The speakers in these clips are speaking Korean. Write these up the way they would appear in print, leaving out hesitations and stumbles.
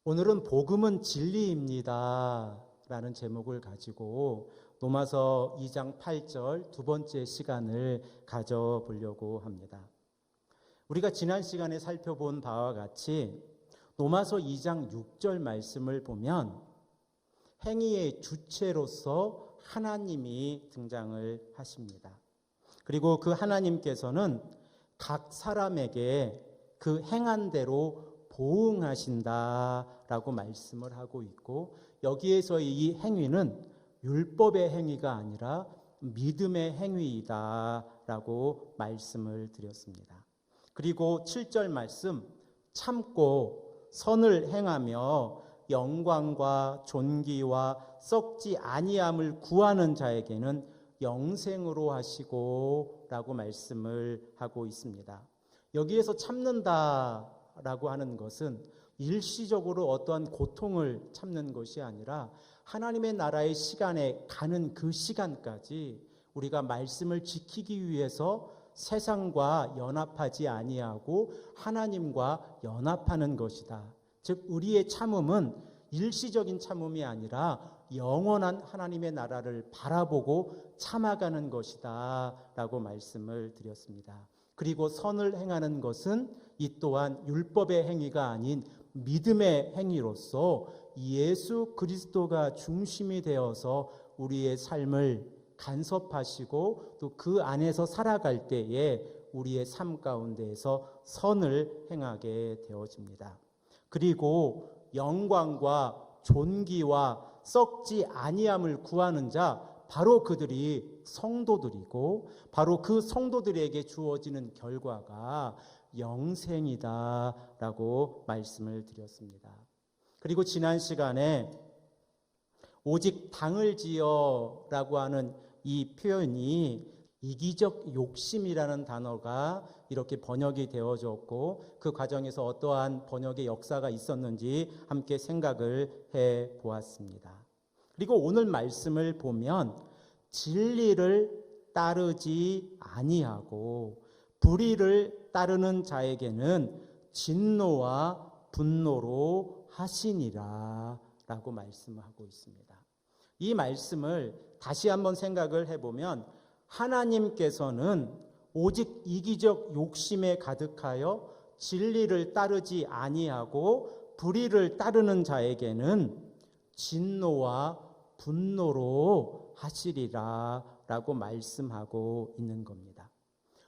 오늘은 복음은 진리입니다 라는 제목을 가지고 로마서 2장 8절 두 번째 시간을 가져보려고 합니다. 우리가 지난 시간에 살펴본 바와 같이 로마서 2장 6절 말씀을 보면 행위의 주체로서 하나님이 등장을 하십니다. 그리고 그 하나님께서는 각 사람에게 그 행한 대로 보응하신다라고 말씀을 하고 있고, 여기에서 이 행위는 율법의 행위가 아니라 믿음의 행위이다라고 말씀을 드렸습니다. 그리고 7절 말씀, 참고 선을 행하며 영광과 존귀와 썩지 아니함을 구하는 자에게는 영생으로 하시고 라고 말씀을 하고 있습니다. 여기에서 참는다라고 하는 것은 일시적으로 어떠한 고통을 참는 것이 아니라 하나님의 나라의 시간에 가는 그 시간까지 우리가 말씀을 지키기 위해서 세상과 연합하지 아니하고 하나님과 연합하는 것이다. 즉 우리의 참음은 일시적인 참음이 아니라 영원한 하나님의 나라를 바라보고 참아가는 것이다 라고 말씀을 드렸습니다. 그리고 선을 행하는 것은 이 또한 율법의 행위가 아닌 믿음의 행위로서 예수 그리스도가 중심이 되어서 우리의 삶을 간섭하시고 또 그 안에서 살아갈 때에 우리의 삶 가운데에서 선을 행하게 되어집니다. 그리고 영광과 존귀와 썩지 아니함을 구하는 자, 바로 그들이 성도들이고 바로 그 성도들에게 주어지는 결과가 영생이다라고 말씀을 드렸습니다. 그리고 지난 시간에 오직 당을 지어라고 하는 이 표현이 이기적 욕심이라는 단어가 이렇게 번역이 되어졌고, 그 과정에서 어떠한 번역의 역사가 있었는지 함께 생각을 해 보았습니다. 그리고 오늘 말씀을 보면 진리를 따르지 아니하고 불의를 따르는 자에게는 진노와 분노로 하시니라 라고 말씀하고 있습니다. 이 말씀을 다시 한번 생각을 해보면 하나님께서는 오직 이기적 욕심에 가득하여 진리를 따르지 아니하고 불의를 따르는 자에게는 진노와 분노로 하시리라 라고 말씀하고 있는 겁니다.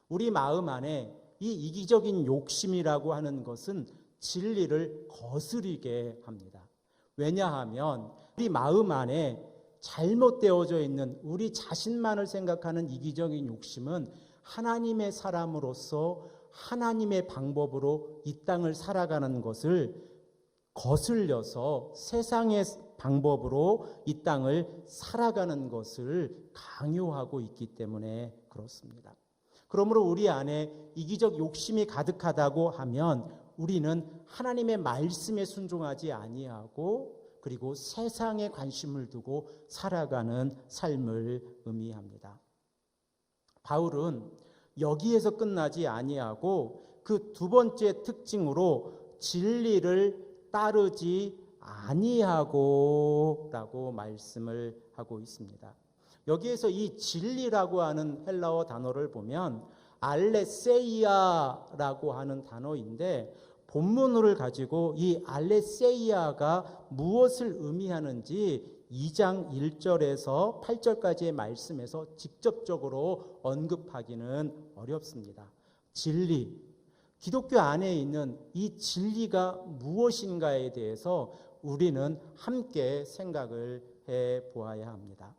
우리 마음 안에 이 이기적인 욕심이라고 하는 것은 진리를 거스르게 합니다. 왜냐하면 우리 마음 안에 잘못되어져 있는 우리 자신만을 생각하는 이기적인 욕심은 하나님의 사람으로서 하나님의 방법으로 이 땅을 살아가는 것을 거슬려서 세상의 방법으로 이 땅을 살아가는 것을 강요하고 있기 때문에 그렇습니다. 그러므로 우리 안에 이기적 욕심이 가득하다고 하면 우리는 하나님의 말씀에 순종하지 아니하고 그리고 세상에 관심을 두고 살아가는 삶을 의미합니다. 바울은 여기에서 끝나지 아니하고 그 두 번째 특징으로 진리를 따르지 아니하고 라고 말씀을 하고 있습니다. 여기에서 이 진리라고 하는 헬라어 단어를 보면 알레세이아라고 하는 단어인데, 본문을 가지고 이 알레세이아가 무엇을 의미하는지 2장 1절에서 8절까지의 말씀에서 직접적으로 언급하기는 어렵습니다. 진리, 기독교 안에 있는 이 진리가 무엇인가에 대해서 우리는 함께 생각을 해 보아야 합니다.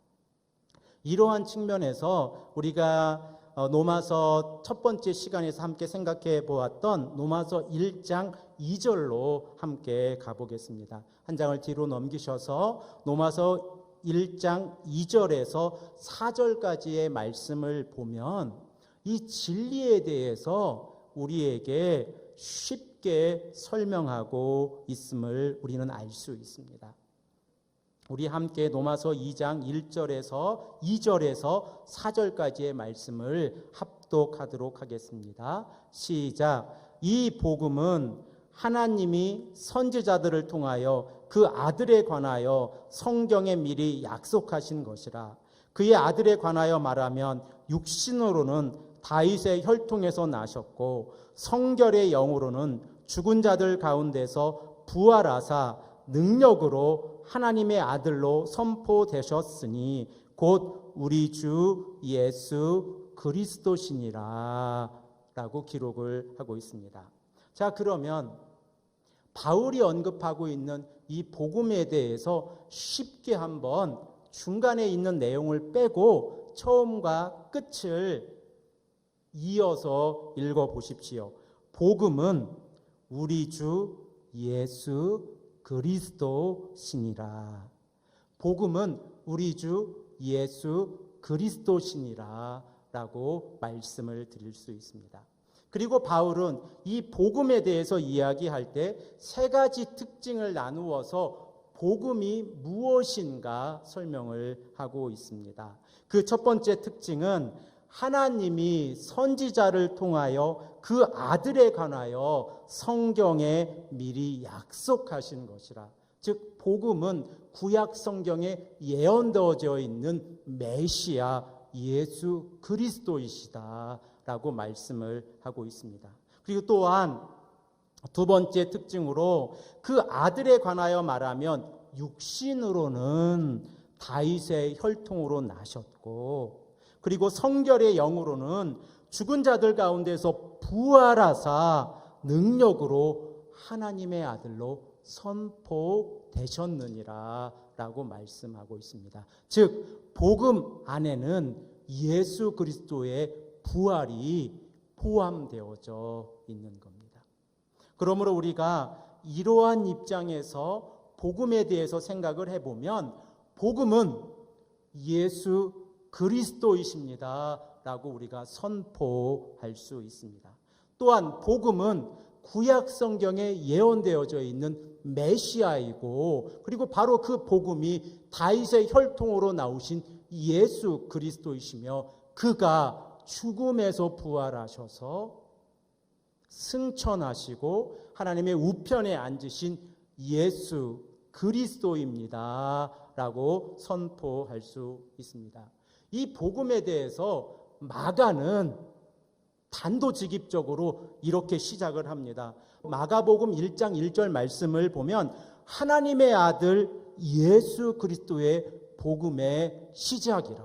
이러한 측면에서 우리가 로마서 첫 번째 시간에서 함께 생각해 보았던 로마서 1장 2절로 함께 가보겠습니다. 한 장을 뒤로 넘기셔서 로마서 1장 2절에서 4절까지의 말씀을 보면 이 진리에 대해서 우리에게 쉽게 설명하고 있음을 우리는 알 수 있습니다. 우리 함께 로마서 2장 1절에서 2절에서 4절까지의 말씀을 합독하도록 하겠습니다. 시작. 이 복음은 하나님이 선지자들을 통하여 그 아들에 관하여 성경에 미리 약속하신 것이라. 그의 아들에 관하여 말하면 육신으로는 다윗의 혈통에서 나셨고 성결의 영으로는 죽은 자들 가운데서 부활하사 능력으로 하나님의 아들로 선포되셨으니 곧 우리 주 예수 그리스도시니라 라고 기록을 하고 있습니다. 자, 그러면 바울이 언급하고 있는 이 복음에 대해서 쉽게 한번 중간에 있는 내용을 빼고 처음과 끝을 이어서 읽어보십시오. 복음은 우리 주 예수 그리스도시니라. 복음은 우리 주 예수 그리스도시니라 라고 말씀을 드릴 수 있습니다. 그리고 바울은 이 복음에 대해서 이야기할 때 세 가지 특징을 나누어서 복음이 무엇인가 설명을 하고 있습니다. 그 첫 번째 특징은 하나님이 선지자를 통하여 그 아들에 관하여 성경에 미리 약속하신 것이라. 즉 복음은 구약 성경에 예언되어져 있는 메시아 예수 그리스도이시다 라고 말씀을 하고 있습니다. 그리고 또한 두 번째 특징으로 그 아들에 관하여 말하면 육신으로는 다윗의 혈통으로 나셨고 그리고 성결의 영으로는 죽은 자들 가운데서 부활하사 능력으로 하나님의 아들로 선포되셨느니라 라고 말씀하고 있습니다. 즉 복음 안에는 예수 그리스도의 부활이 포함되어져 있는 겁니다. 그러므로 우리가 이러한 입장에서 복음에 대해서 생각을 해보면 복음은 예수 그리스도이십니다 라고 우리가 선포할 수 있습니다. 또한 복음은 구약 성경에 예언되어져 있는 메시아이고 그리고 바로 그 복음이 다윗의 혈통으로 나오신 예수 그리스도이시며 그가 죽음에서 부활하셔서 승천하시고 하나님의 우편에 앉으신 예수 그리스도입니다 라고 선포할 수 있습니다. 이 복음에 대해서 마가는 단도직입적으로 이렇게 시작을 합니다. 마가복음 1장 1절 말씀을 보면 하나님의 아들 예수 그리스도의 복음의 시작이라.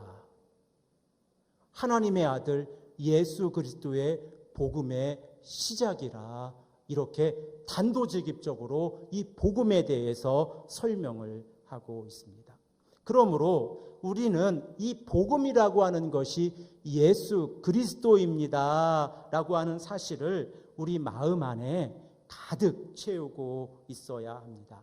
하나님의 아들 예수 그리스도의 복음의 시작이라. 이렇게 단도직입적으로 이 복음에 대해서 설명을 하고 있습니다. 그러므로 우리는 이 복음이라고 하는 것이 예수 그리스도입니다 라고 하는 사실을 우리 마음 안에 가득 채우고 있어야 합니다.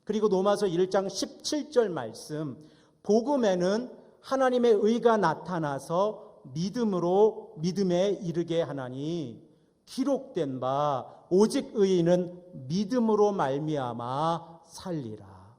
그리고 로마서 1장 17절 말씀, 복음에는 하나님의 의가 나타나서 믿음으로 믿음에 이르게 하나니 기록된 바 오직 의인은 믿음으로 말미암아 살리라.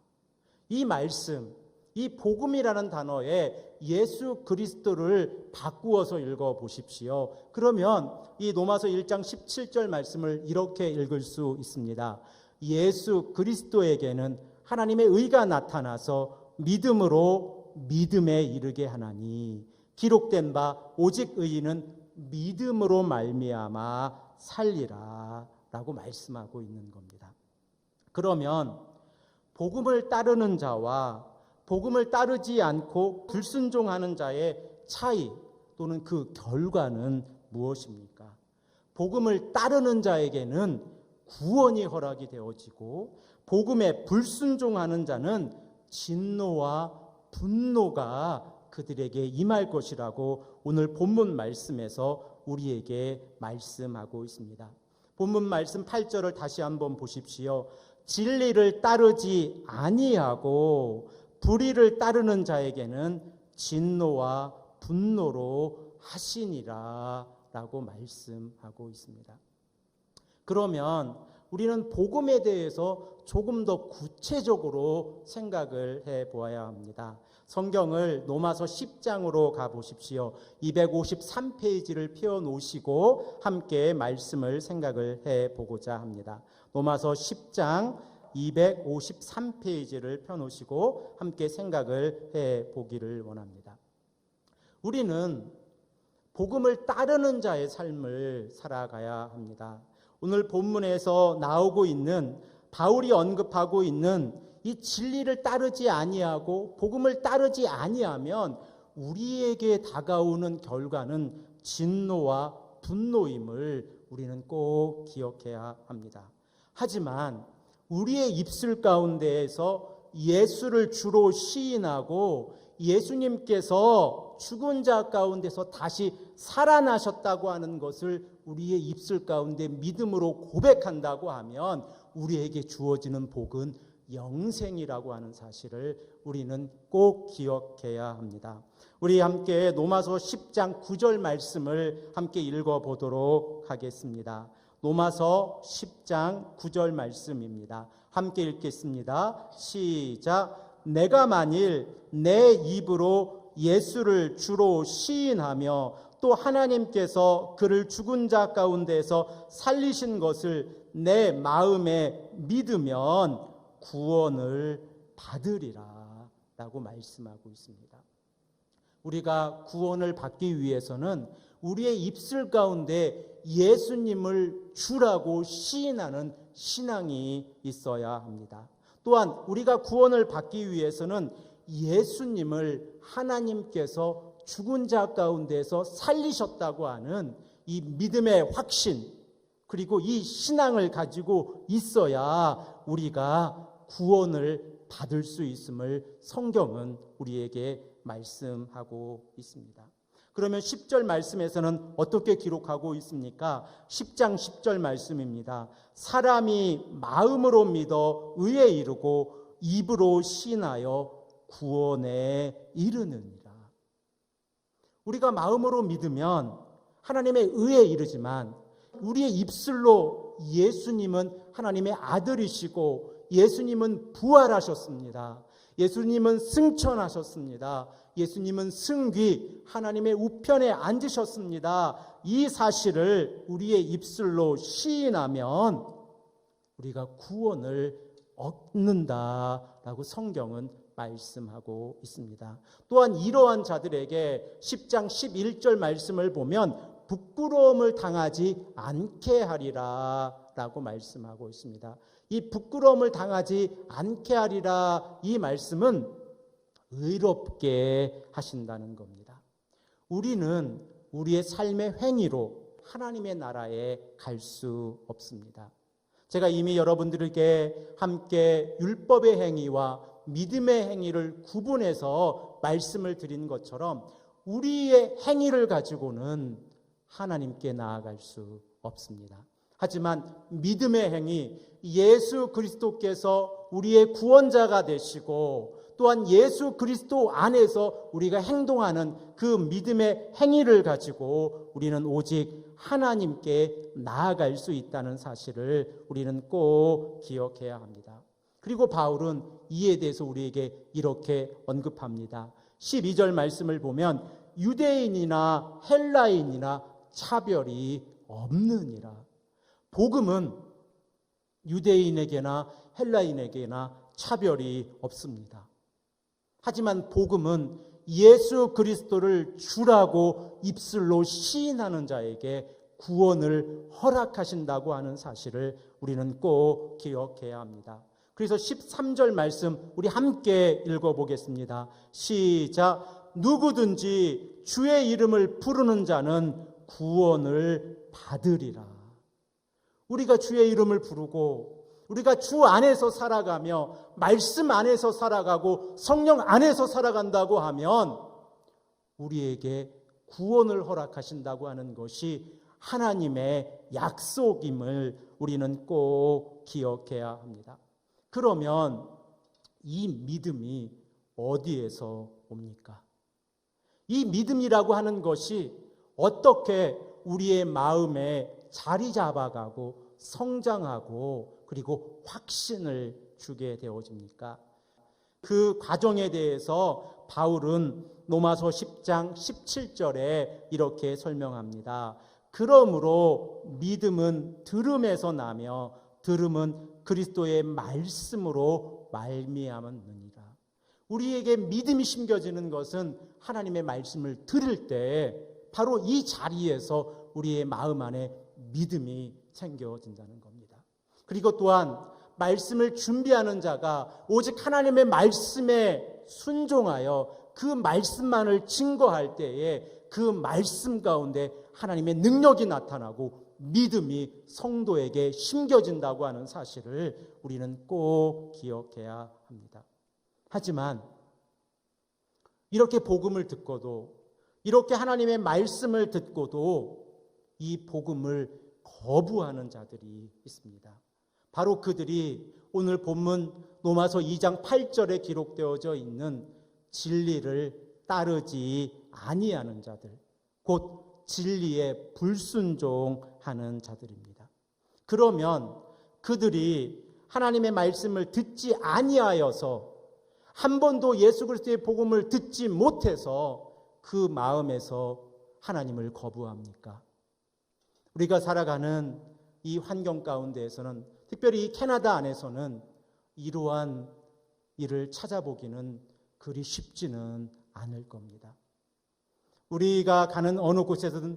이 말씀, 이 복음이라는 단어에 예수 그리스도를 바꾸어서 읽어보십시오. 그러면 이 로마서 1장 17절 말씀을 이렇게 읽을 수 있습니다. 예수 그리스도에게는 하나님의 의가 나타나서 믿음으로 믿음에 이르게 하나니 기록된 바 오직 의인은 믿음으로 말미암아 살리라 라고 말씀하고 있는 겁니다. 그러면 복음을 따르는 자와 복음을 따르지 않고 불순종하는 자의 차이 또는 그 결과는 무엇입니까? 복음을 따르는 자에게는 구원이 허락이 되어지고 복음에 불순종하는 자는 진노와 분노가 그들에게 임할 것이라고 오늘 본문 말씀에서 우리에게 말씀하고 있습니다. 본문 말씀 8절을 다시 한번 보십시오. 진리를 따르지 아니하고 불의를 따르는 자에게는 진노와 분노로 하시니라 라고 말씀하고 있습니다. 그러면 우리는 복음에 대해서 조금 더 구체적으로 생각을 해보아야 합니다. 성경을 로마서 10장으로 가보십시오. 253페이지를 펴놓으시고 함께 말씀을 생각을 해보고자 합니다. 로마서 10장 253페이지를 펴놓으시고 함께 생각을 해보기를 원합니다. 우리는 복음을 따르는 자의 삶을 살아가야 합니다. 오늘 본문에서 나오고 있는, 바울이 언급하고 있는 이 진리를 따르지 아니하고 복음을 따르지 아니하면 우리에게 다가오는 결과는 진노와 분노임을 우리는 꼭 기억해야 합니다. 하지만 우리의 입술 가운데에서 예수를 주로 시인하고 예수님께서 죽은 자 가운데서 다시 살아나셨다고 하는 것을 우리의 입술 가운데 믿음으로 고백한다고 하면 우리에게 주어지는 복은 영생이라고 하는 사실을 우리는 꼭 기억해야 합니다. 우리 함께 로마서 10장 9절 말씀을 함께 읽어보도록 하겠습니다. 로마서 10장 9절 말씀입니다. 함께 읽겠습니다. 시작. 내가 만일 내 입으로 예수를 주로 시인하며 또 하나님께서 그를 죽은 자 가운데서 살리신 것을 내 마음에 믿으면 구원을 받으리라 라고 말씀하고 있습니다. 우리가 구원을 받기 위해서는 우리의 입술 가운데 예수님을 주라고 시인하는 신앙이 있어야 합니다. 또한 우리가 구원을 받기 위해서는 예수님을 하나님께서 죽은 자 가운데서 살리셨다고 하는 이 믿음의 확신, 그리고 이 신앙을 가지고 있어야 우리가 구원을 받을 수 있음을 성경은 우리에게 말씀하고 있습니다. 그러면 10절 말씀에서는 어떻게 기록하고 있습니까? 10장 10절 말씀입니다. 사람이 마음으로 믿어 의에 이르고 입으로 시인하여 구원에 이르느니라. 우리가 마음으로 믿으면 하나님의 의에 이르지만 우리의 입술로 예수님은 하나님의 아들이시고 예수님은 부활하셨습니다. 예수님은 승천하셨습니다. 예수님은 승귀 하나님의 우편에 앉으셨습니다. 이 사실을 우리의 입술로 시인하면 우리가 구원을 얻는다라고 성경은 말씀하고 있습니다. 또한 이러한 자들에게 10장 11절 말씀을 보면 부끄러움을 당하지 않게 하리라 라고 말씀하고 있습니다. 이 부끄러움을 당하지 않게 하리라, 이 말씀은 의롭게 하신다는 겁니다. 우리는 우리의 삶의 행위로 하나님의 나라에 갈 수 없습니다. 제가 이미 여러분들에게 함께 율법의 행위와 믿음의 행위를 구분해서 말씀을 드린 것처럼 우리의 행위를 가지고는 하나님께 나아갈 수 없습니다. 하지만 믿음의 행위, 예수 그리스도께서 우리의 구원자가 되시고 또한 예수 그리스도 안에서 우리가 행동하는 그 믿음의 행위를 가지고 우리는 오직 하나님께 나아갈 수 있다는 사실을 우리는 꼭 기억해야 합니다. 그리고 바울은 이에 대해서 우리에게 이렇게 언급합니다. 12절 말씀을 보면 유대인이나 헬라인이나 차별이 없느니라. 복음은 유대인에게나 헬라인에게나 차별이 없습니다. 하지만 복음은 예수 그리스도를 주라고 입술로 시인하는 자에게 구원을 허락하신다고 하는 사실을 우리는 꼭 기억해야 합니다. 그래서 13절 말씀 우리 함께 읽어보겠습니다. 시작. 누구든지 주의 이름을 부르는 자는 구원을 받으리라. 우리가 주의 이름을 부르고 우리가 주 안에서 살아가며 말씀 안에서 살아가고 성령 안에서 살아간다고 하면 우리에게 구원을 허락하신다고 하는 것이 하나님의 약속임을 우리는 꼭 기억해야 합니다. 그러면 이 믿음이 어디에서 옵니까? 이 믿음이라고 하는 것이 어떻게 우리의 마음에 자리 잡아가고 성장하고 그리고 확신을 주게 되어집니까? 그 과정에 대해서 바울은 로마서 10장 17절에 이렇게 설명합니다. 그러므로 믿음은 들음에서 나며 들음은 그리스도의 말씀으로 말미암았느니라. 우리에게 믿음이 심겨지는 것은 하나님의 말씀을 들을 때 바로 이 자리에서 우리의 마음 안에 믿음이 생겨진다는 겁니다. 그리고 또한 말씀을 준비하는 자가 오직 하나님의 말씀에 순종하여 그 말씀만을 증거할 때에 그 말씀 가운데 하나님의 능력이 나타나고 믿음이 성도에게 심겨진다고 하는 사실을 우리는 꼭 기억해야 합니다. 하지만 이렇게 복음을 듣고도, 이렇게 하나님의 말씀을 듣고도 이 복음을 거부하는 자들이 있습니다. 바로 그들이 오늘 본문 로마서 2장 8절에 기록되어져 있는 진리를 따르지 아니하는 자들, 곧 진리에 불순종하는 자들입니다. 그러면 그들이 하나님의 말씀을 듣지 아니하여서, 한 번도 예수 그리스도의 복음을 듣지 못해서 그 마음에서 하나님을 거부합니까? 우리가 살아가는 이 환경 가운데에서는, 특별히 이 캐나다 안에서는 이러한 일을 찾아보기는 그리 쉽지는 않을 겁니다. 우리가 가는 어느 곳에서든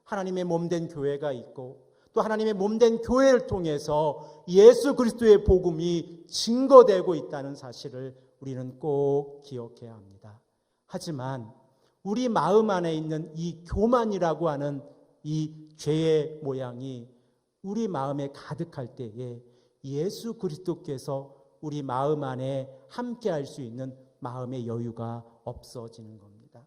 하나님의 몸된 교회가 있고, 또 하나님의 몸된 교회를 통해서 예수 그리스도의 복음이 증거되고 있다는 사실을 우리는 꼭 기억해야 합니다. 하지만 우리 마음 안에 있는 이 교만이라고 하는 이 죄의 모양이 우리 마음에 가득할 때에 예수 그리스도께서 우리 마음 안에 함께 할 수 있는 마음의 여유가 없어지는 겁니다.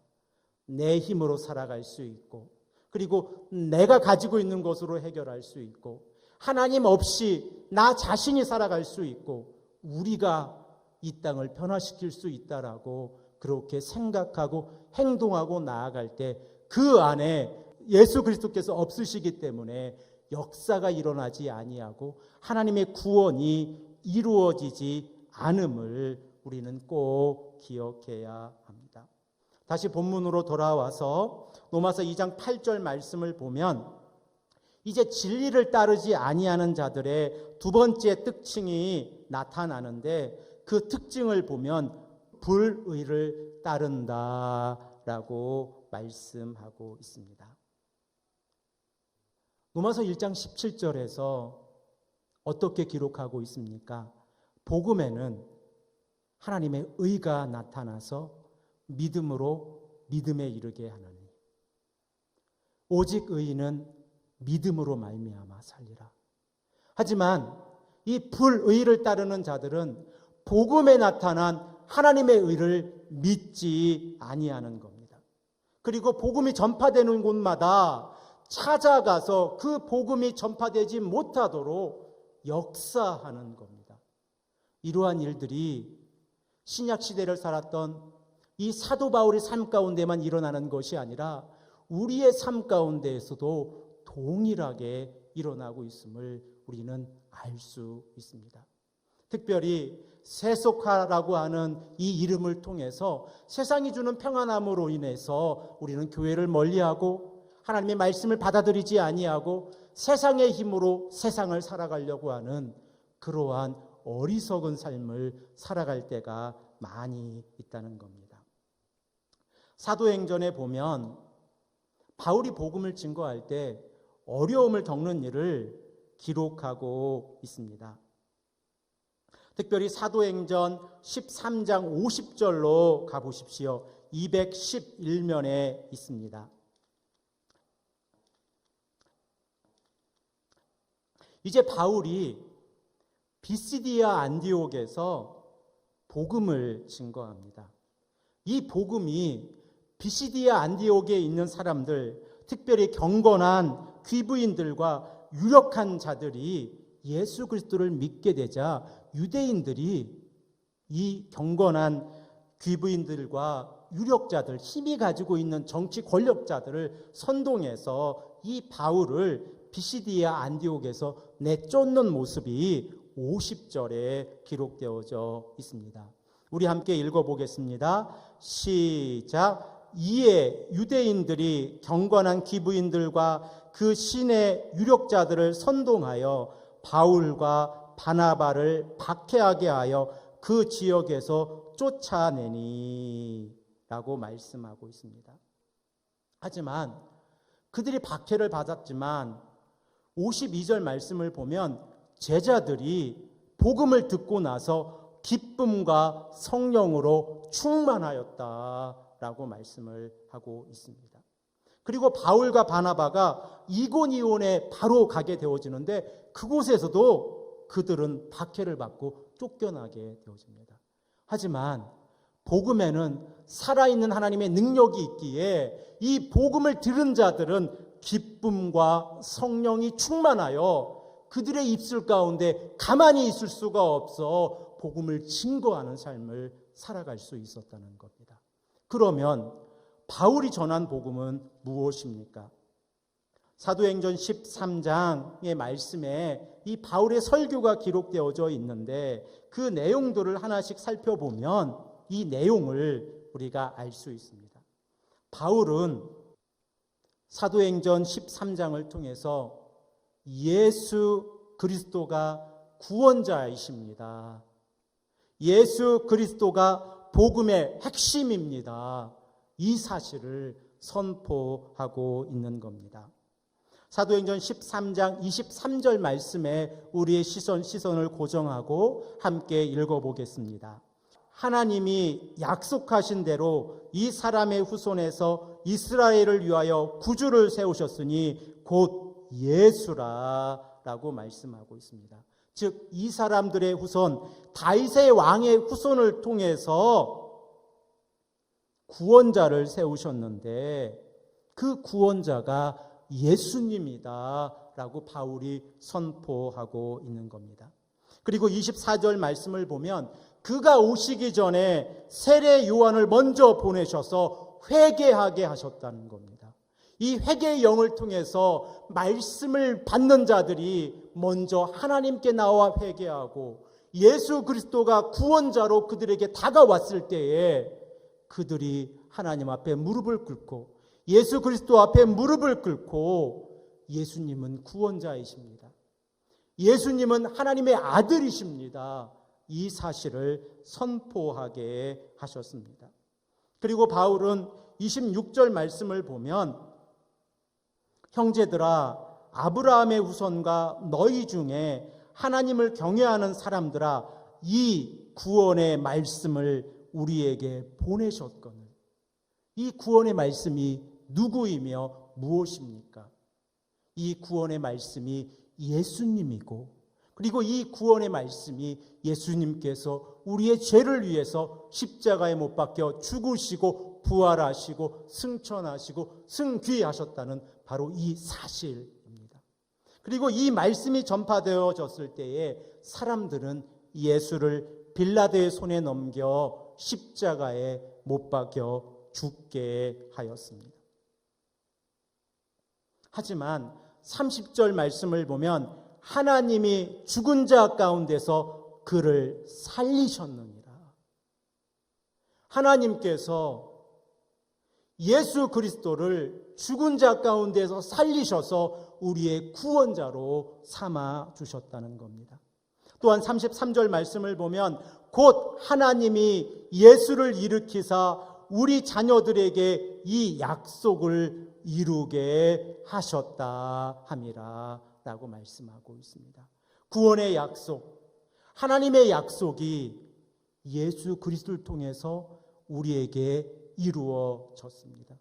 내 힘으로 살아갈 수 있고, 그리고 내가 가지고 있는 것으로 해결할 수 있고, 하나님 없이 나 자신이 살아갈 수 있고, 우리가 이 땅을 변화시킬 수 있다라고 그렇게 생각하고 행동하고 나아갈 때 그 안에 예수 그리스도께서 없으시기 때문에 역사가 일어나지 아니하고 하나님의 구원이 이루어지지 않음을 우리는 꼭 기억해야 합니다. 다시 본문으로 돌아와서 로마서 2장 8절 말씀을 보면, 이제 진리를 따르지 아니하는 자들의 두 번째 특징이 나타나는데, 그 특징을 보면 불의를 따른다라고 말씀하고 있습니다. 로마서 1장 17절에서 어떻게 기록하고 있습니까? 복음에는 하나님의 의가 나타나서 믿음으로 믿음에 이르게 하나니 오직 의인은 믿음으로 말미암아 살리라. 하지만 이 불의를 따르는 자들은 복음에 나타난 하나님의 의를 믿지 아니하는 겁니다. 그리고 복음이 전파되는 곳마다 찾아가서 그 복음이 전파되지 못하도록 역사하는 겁니다. 이러한 일들이 신약 시대를 살았던 이 사도 바울의 삶 가운데만 일어나는 것이 아니라 우리의 삶 가운데에서도 동일하게 일어나고 있음을 우리는 알 수 있습니다. 특별히 세속화라고 하는 이 이름을 통해서 세상이 주는 평안함으로 인해서 우리는 교회를 멀리하고 하나님의 말씀을 받아들이지 아니하고 세상의 힘으로 세상을 살아가려고 하는 그러한 어리석은 삶을 살아갈 때가 많이 있다는 겁니다. 사도행전에 보면 바울이 복음을 증거할 때 어려움을 겪는 일을 기록하고 있습니다. 특별히 사도행전 13장 50절로 가보십시오. 211면에 있습니다. 이제 바울이 비시디아 안디옥에서 복음을 증거합니다. 이 복음이 비시디아 안디옥에 있는 사람들, 특별히 경건한 귀부인들과 유력한 자들이 예수 그리스도를 믿게 되자 유대인들이 이 경건한 귀부인들과 유력자들, 힘이 가지고 있는 정치 권력자들을 선동해서 이 바울을 비시디아 안디옥에서 내쫓는 모습이 50절에 기록되어져 있습니다. 우리 함께 읽어보겠습니다. 시작. 이에 유대인들이 경건한 귀부인들과 그 신의 유력자들을 선동하여 바울과 바나바를 박해하게 하여 그 지역에서 쫓아내니 라고 말씀하고 있습니다. 하지만 그들이 박해를 받았지만 52절 말씀을 보면 제자들이 복음을 듣고 나서 기쁨과 성령으로 충만하였다라고 말씀을 하고 있습니다. 그리고 바울과 바나바가 이고니온에 바로 가게 되어지는데 그곳에서도 그들은 박해를 받고 쫓겨나게 되어집니다. 하지만 복음에는 살아있는 하나님의 능력이 있기에 이 복음을 들은 자들은 기쁨과 성령이 충만하여 그들의 입술 가운데 가만히 있을 수가 없어 복음을 증거하는 삶을 살아갈 수 있었다는 겁니다. 그러면 바울이 전한 복음은 무엇입니까? 사도행전 13장의 말씀에 이 바울의 설교가 기록되어져 있는데 그 내용들을 하나씩 살펴보면 이 내용을 우리가 알 수 있습니다. 바울은 사도행전 13장을 통해서 예수 그리스도가 구원자이십니다. 예수 그리스도가 복음의 핵심입니다. 이 사실을 선포하고 있는 겁니다. 사도행전 13장 23절 말씀에 우리의 시선을 고정하고 함께 읽어보겠습니다. 하나님이 약속하신 대로 이 사람의 후손에서 이스라엘을 위하여 구주를 세우셨으니 곧 예수라라고 말씀하고 있습니다. 즉 이 사람들의 후손 다윗의 왕의 후손을 통해서 구원자를 세우셨는데 그 구원자가 예수님이다라고 바울이 선포하고 있는 겁니다. 그리고 24절 말씀을 보면 그가 오시기 전에 세례 요한을 먼저 보내셔서 회개하게 하셨다는 겁니다. 이 회개의 영을 통해서 말씀을 받는 자들이 먼저 하나님께 나와 회개하고 예수 그리스도가 구원자로 그들에게 다가왔을 때에 그들이 하나님 앞에 무릎을 꿇고 예수 그리스도 앞에 무릎을 꿇고 예수님은 구원자이십니다. 예수님은 하나님의 아들이십니다. 이 사실을 선포하게 하셨습니다. 그리고 바울은 26절 말씀을 보면 형제들아 아브라함의 후손과 너희 중에 하나님을 경외하는 사람들아 이 구원의 말씀을 우리에게 보내셨거늘. 이 구원의 말씀이 누구이며 무엇입니까? 이 구원의 말씀이 예수님이고 그리고 이 구원의 말씀이 예수님께서 우리의 죄를 위해서 십자가에 못 박혀 죽으시고 부활하시고 승천하시고 승귀하셨다는 바로 이 사실입니다. 그리고 이 말씀이 전파되어졌을 때에 사람들은 예수를 빌라도의 손에 넘겨 십자가에 못 박혀 죽게 하였습니다. 하지만 30절 말씀을 보면 하나님이 죽은 자 가운데서 그를 살리셨느니라. 하나님께서 예수 그리스도를 죽은 자 가운데서 살리셔서 우리의 구원자로 삼아 주셨다는 겁니다. 또한 33절 말씀을 보면 곧 하나님이 예수를 일으키사 우리 자녀들에게 이 약속을 이루게 하셨다 함이라 라고 말씀하고 있습니다. 구원의 약속, 하나님의 약속이 예수 그리스도를 통해서 우리에게 이루어졌습니다.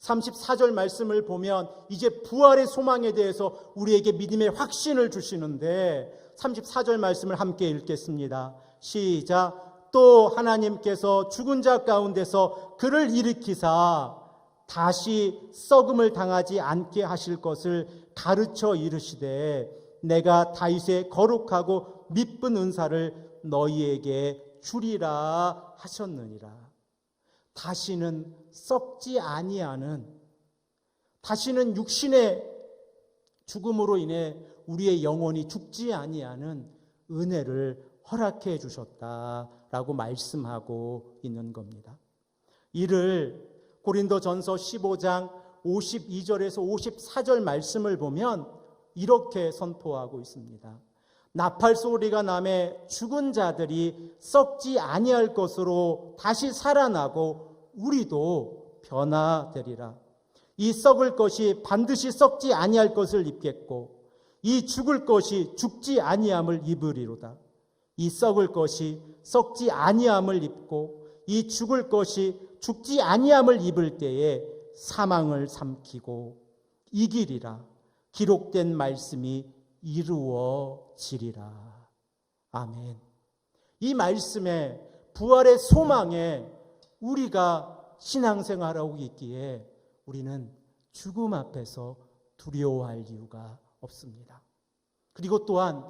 34절 말씀을 보면 이제 부활의 소망에 대해서 우리에게 믿음의 확신을 주시는데 34절 말씀을 함께 읽겠습니다. 시작. 또 하나님께서 죽은 자 가운데서 그를 일으키사 다시 썩음을 당하지 않게 하실 것을 가르쳐 이르시되 내가 다윗의 거룩하고 미쁜 은사를 너희에게 주리라 하셨느니라. 다시는 썩지 아니하는, 다시는 육신의 죽음으로 인해 우리의 영혼이 죽지 아니하는 은혜를 허락해 주셨다라고 말씀하고 있는 겁니다. 이를 고린도전서 15장 52절에서 54절 말씀을 보면 이렇게 선포하고 있습니다. 나팔 소리가 나매 죽은 자들이 썩지 아니할 것으로 다시 살아나고 우리도 변화되리라. 이 썩을 것이 반드시 썩지 아니할 것을 입겠고 이 죽을 것이 죽지 아니함을 입으리로다. 이 썩을 것이 썩지 아니함을 입고 이 죽을 것이 죽지 아니함을 입을 때에 사망을 삼키고 이기리라. 기록된 말씀이 이루어지리라. 아멘. 이 말씀에 부활의 소망에 우리가 신앙생활하고 있기에 우리는 죽음 앞에서 두려워할 이유가 없습니다. 그리고 또한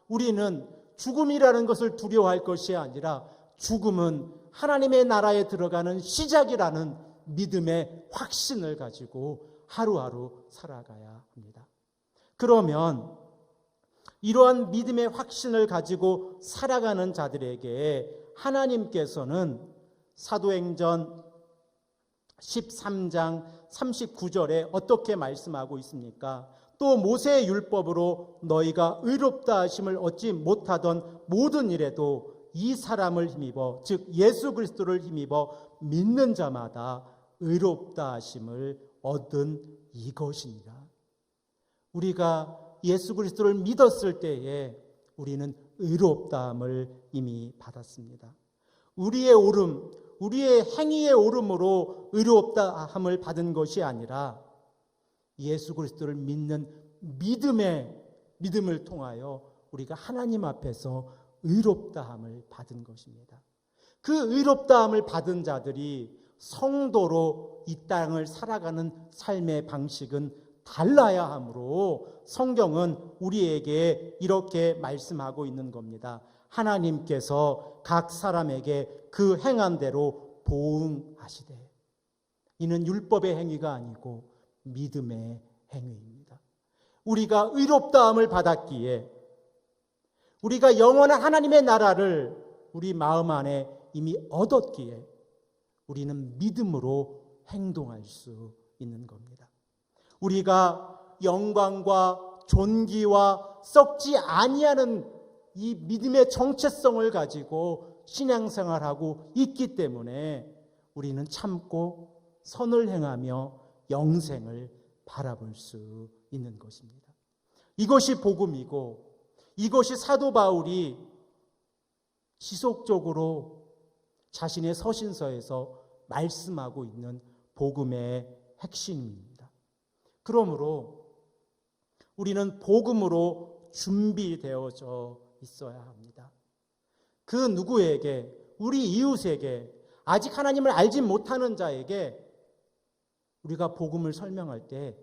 우리는 죽음이라는 것을 두려워할 것이 아니라 죽음은 하나님의 나라에 들어가는 시작이라는 믿음의 확신을 가지고 하루하루 살아가야 합니다. 그러면 이러한 믿음의 확신을 가지고 살아가는 자들에게 하나님께서는 사도행전 13장 39절에 어떻게 말씀하고 있습니까? 또 모세의 율법으로 너희가 의롭다 하심을 얻지 못하던 모든 일에도 이 사람을 힘입어 즉 예수 그리스도를 힘입어 믿는 자마다 의롭다 하심을 얻은 이것이니라. 우리가 예수 그리스도를 믿었을 때에 우리는 의롭다함을 이미 받았습니다. 우리의 옳음, 우리의 행위의 옳음으로 의롭다함을 받은 것이 아니라 예수 그리스도를 믿는 믿음을 통하여 우리가 하나님 앞에서 의롭다함을 받은 것입니다. 그 의롭다함을 받은 자들이 성도로 이 땅을 살아가는 삶의 방식은 달라야 하므로 성경은 우리에게 이렇게 말씀하고 있는 겁니다. 하나님께서 각 사람에게 그 행한 대로 보응하시되. 이는 율법의 행위가 아니고 믿음의 행위입니다. 우리가 의롭다함을 받았기에 우리가 영원한 하나님의 나라를 우리 마음 안에 이미 얻었기에 우리는 믿음으로 행동할 수 있는 겁니다. 우리가 영광과 존귀와 썩지 아니하는 이 믿음의 정체성을 가지고 신앙생활하고 있기 때문에 우리는 참고 선을 행하며 영생을 바라볼 수 있는 것입니다. 이것이 복음이고 이것이 사도 바울이 지속적으로 자신의 서신서에서 말씀하고 있는 복음의 핵심입니다. 그러므로 우리는 복음으로 준비되어져 있어야 합니다. 그 누구에게, 우리 이웃에게, 아직 하나님을 알지 못하는 자에게 우리가 복음을 설명할 때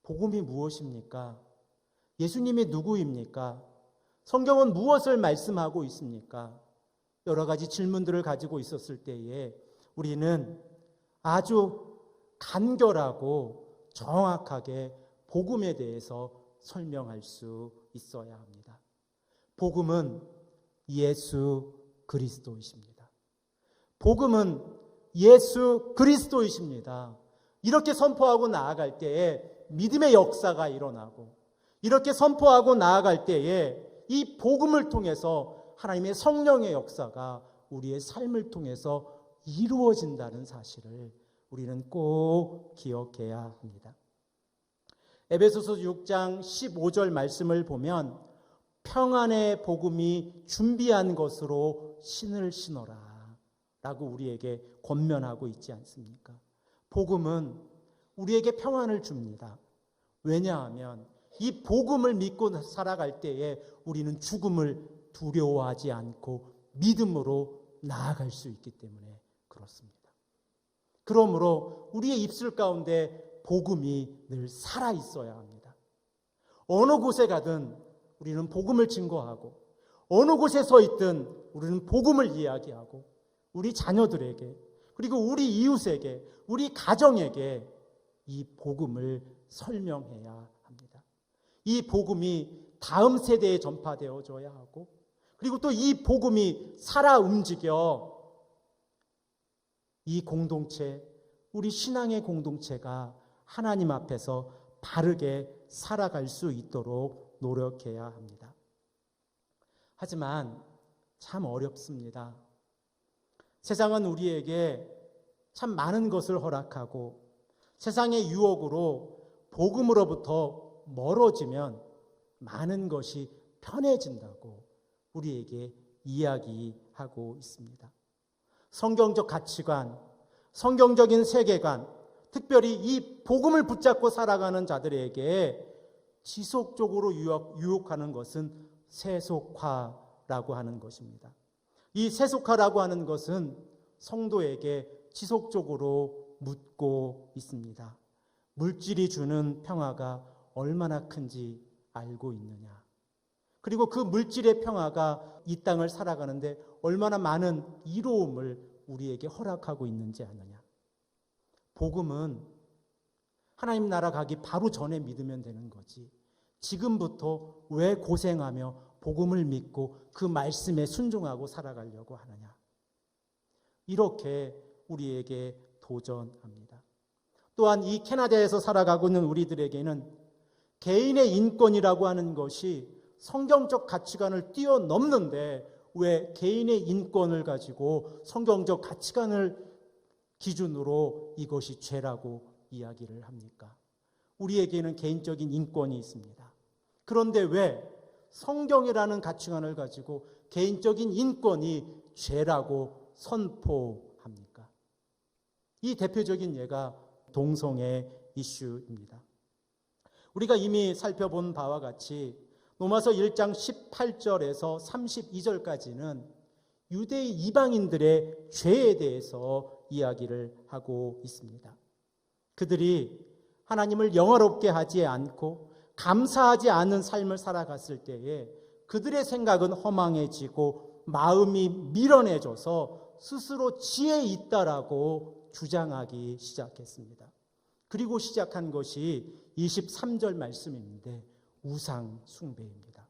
복음이 무엇입니까? 예수님이 누구입니까? 성경은 무엇을 말씀하고 있습니까? 여러 가지 질문들을 가지고 있었을 때에 우리는 아주 간결하고 정확하게 복음에 대해서 설명할 수 있어야 합니다. 복음은 예수 그리스도이십니다. 복음은 예수 그리스도이십니다. 이렇게 선포하고 나아갈 때에 믿음의 역사가 일어나고 이렇게 선포하고 나아갈 때에 이 복음을 통해서 하나님의 성령의 역사가 우리의 삶을 통해서 이루어진다는 사실을 우리는 꼭 기억해야 합니다. 에베소서 6장 15절 말씀을 보면 평안의 복음이 준비한 것으로 신을 신어라 라고 우리에게 권면하고 있지 않습니까? 복음은 우리에게 평안을 줍니다. 왜냐하면 이 복음을 믿고 살아갈 때에 우리는 죽음을 두려워하지 않고 믿음으로 나아갈 수 있기 때문에 그렇습니다. 그러므로 우리의 입술 가운데 복음이 늘 살아 있어야 합니다. 어느 곳에 가든 우리는 복음을 증거하고 어느 곳에 서 있든 우리는 복음을 이야기하고 우리 자녀들에게 그리고 우리 이웃에게 우리 가정에게 이 복음을 설명해야 합니다. 이 복음이 다음 세대에 전파되어져야 하고 그리고 또 이 복음이 살아 움직여 이 공동체, 우리 신앙의 공동체가 하나님 앞에서 바르게 살아갈 수 있도록 노력해야 합니다. 하지만 참 어렵습니다. 세상은 우리에게 참 많은 것을 허락하고 세상의 유혹으로 복음으로부터 멀어지면 많은 것이 편해진다고 우리에게 이야기하고 있습니다. 성경적 가치관, 성경적인 세계관, 특별히 이 복음을 붙잡고 살아가는 자들에게 지속적으로 유혹하는 것은 세속화라고 하는 것입니다. 이 세속화라고 하는 것은 성도에게 지속적으로 묻고 있습니다. 물질이 주는 평화가 얼마나 큰지 알고 있느냐? 그리고 그 물질의 평화가 이 땅을 살아가는데 얼마나 많은 이로움을 우리에게 허락하고 있는지 아느냐? 복음은 하나님 나라 가기 바로 전에 믿으면 되는 거지. 지금부터 왜 고생하며 복음을 믿고 그 말씀에 순종하고 살아가려고 하느냐? 이렇게 우리에게 도전합니다. 또한 이 캐나다에서 살아가고 있는 우리들에게는 개인의 인권이라고 하는 것이 성경적 가치관을 뛰어넘는데 왜 개인의 인권을 가지고 성경적 가치관을 기준으로 이것이 죄라고 이야기를 합니까? 우리에게는 개인적인 인권이 있습니다. 그런데 왜 성경이라는 가치관을 가지고 개인적인 인권이 죄라고 선포합니까? 이 대표적인 예가 동성애 이슈입니다. 우리가 이미 살펴본 바와 같이 로마서 1장 18절에서 32절까지는 유대인 이방인들의 죄에 대해서 이야기를 하고 있습니다. 그들이 하나님을 영화롭게 하지 않고 감사하지 않는 삶을 살아갔을 때에 그들의 생각은 허망해지고 마음이 미련해져서 스스로 지혜 있다라고 주장하기 시작했습니다. 그리고 시작한 것이 23절 말씀인데 우상 숭배입니다.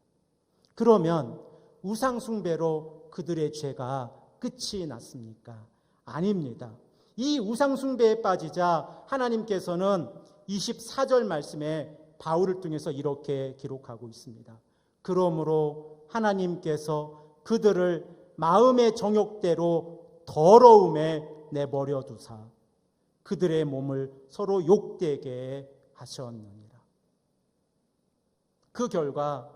그러면 우상 숭배로 그들의 죄가 끝이 났습니까? 아닙니다. 이 우상 숭배에 빠지자 하나님께서는 24절 말씀에 바울을 통해서 이렇게 기록하고 있습니다. 그러므로 하나님께서 그들을 마음의 정욕대로 더러움에 내버려 두사 그들의 몸을 서로 욕되게 하셨느니라. 그 결과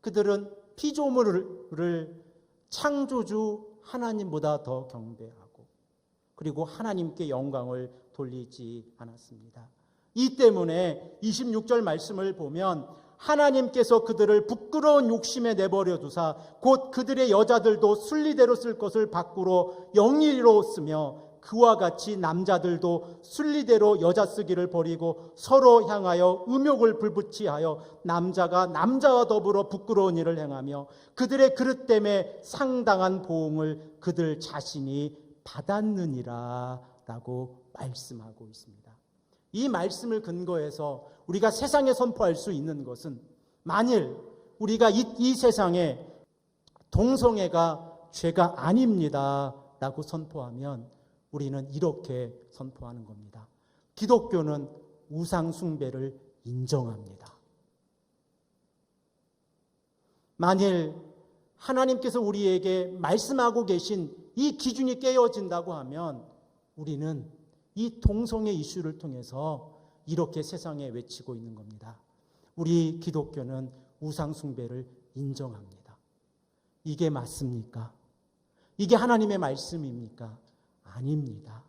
그들은 피조물을 창조주 하나님보다 더 경배하고 그리고 하나님께 영광을 돌리지 않았습니다. 이 때문에 26절 말씀을 보면 하나님께서 그들을 부끄러운 욕심에 내버려 두사 곧 그들의 여자들도 순리대로 쓸 것을 밖으로 영리로 쓰며 그와 같이 남자들도 순리대로 여자 쓰기를 버리고 서로 향하여 음욕을 불붙이하여 남자가 남자와 더불어 부끄러운 일을 행하며 그들의 그릇 때문에 상당한 보응을 그들 자신이 받았느니라 라고 말씀하고 있습니다. 이 말씀을 근거해서 우리가 세상에 선포할 수 있는 것은 만일 우리가 이 세상에 동성애가 죄가 아닙니다 라고 선포하면 우리는 이렇게 선포하는 겁니다. 기독교는 우상 숭배를 인정합니다. 만일 하나님께서 우리에게 말씀하고 계신 이 기준이 깨어진다고 하면 우리는 이 동성애 이슈를 통해서 이렇게 세상에 외치고 있는 겁니다. 우리 기독교는 우상 숭배를 인정합니다. 이게 맞습니까? 이게 하나님의 말씀입니까? 아닙니다.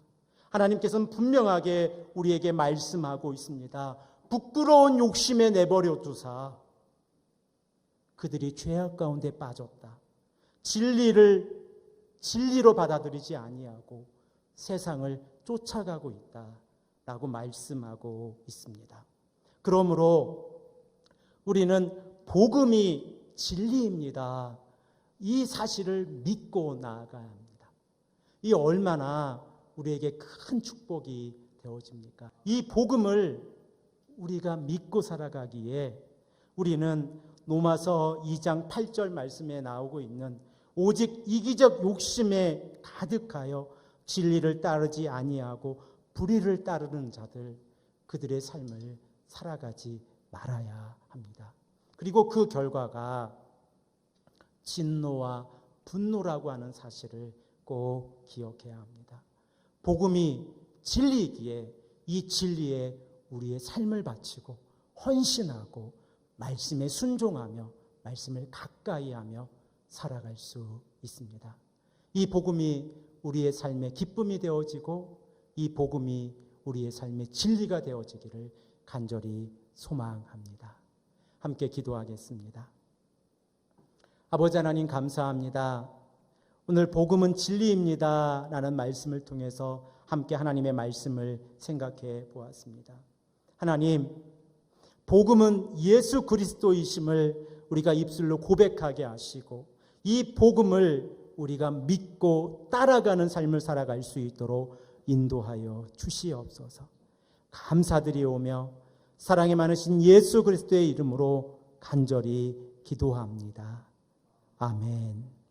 하나님께서는 분명하게 우리에게 말씀하고 있습니다. 부끄러운 욕심에 내버려 두사 그들이 죄악 가운데 빠졌다. 진리로 받아들이지 아니하고 세상을 쫓아가고 있다라고 말씀하고 있습니다. 그러므로 우리는 복음이 진리입니다. 이 사실을 믿고 나아가야 합니다. 이 얼마나 우리에게 큰 축복이 되어집니까? 이 복음을 우리가 믿고 살아가기에 우리는 로마서 2장 8절 말씀에 나오고 있는 오직 이기적 욕심에 가득하여 진리를 따르지 아니하고 불의를 따르는 자들 그들의 삶을 살아가지 말아야 합니다. 그리고 그 결과가 진노와 분노라고 하는 사실을 꼭 기억해야 합니다. 복음이 진리이기에 이 진리에 우리의 삶을 바치고 헌신하고 말씀에 순종하며 말씀을 가까이하며 살아갈 수 있습니다. 이 복음이 우리의 삶의 기쁨이 되어지고 이 복음이 우리의 삶의 진리가 되어지기를 간절히 소망합니다. 함께 기도하겠습니다. 아버지 하나님 감사합니다. 오늘 복음은 진리입니다 라는 말씀을 통해서 함께 하나님의 말씀을 생각해 보았습니다. 하나님, 복음은 예수 그리스도이심을 우리가 입술로 고백하게 하시고 이 복음을 우리가 믿고 따라가는 삶을 살아갈 수 있도록 인도하여 주시옵소서. 감사드리오며 사랑이 많으신 예수 그리스도의 이름으로 간절히 기도합니다. 아멘.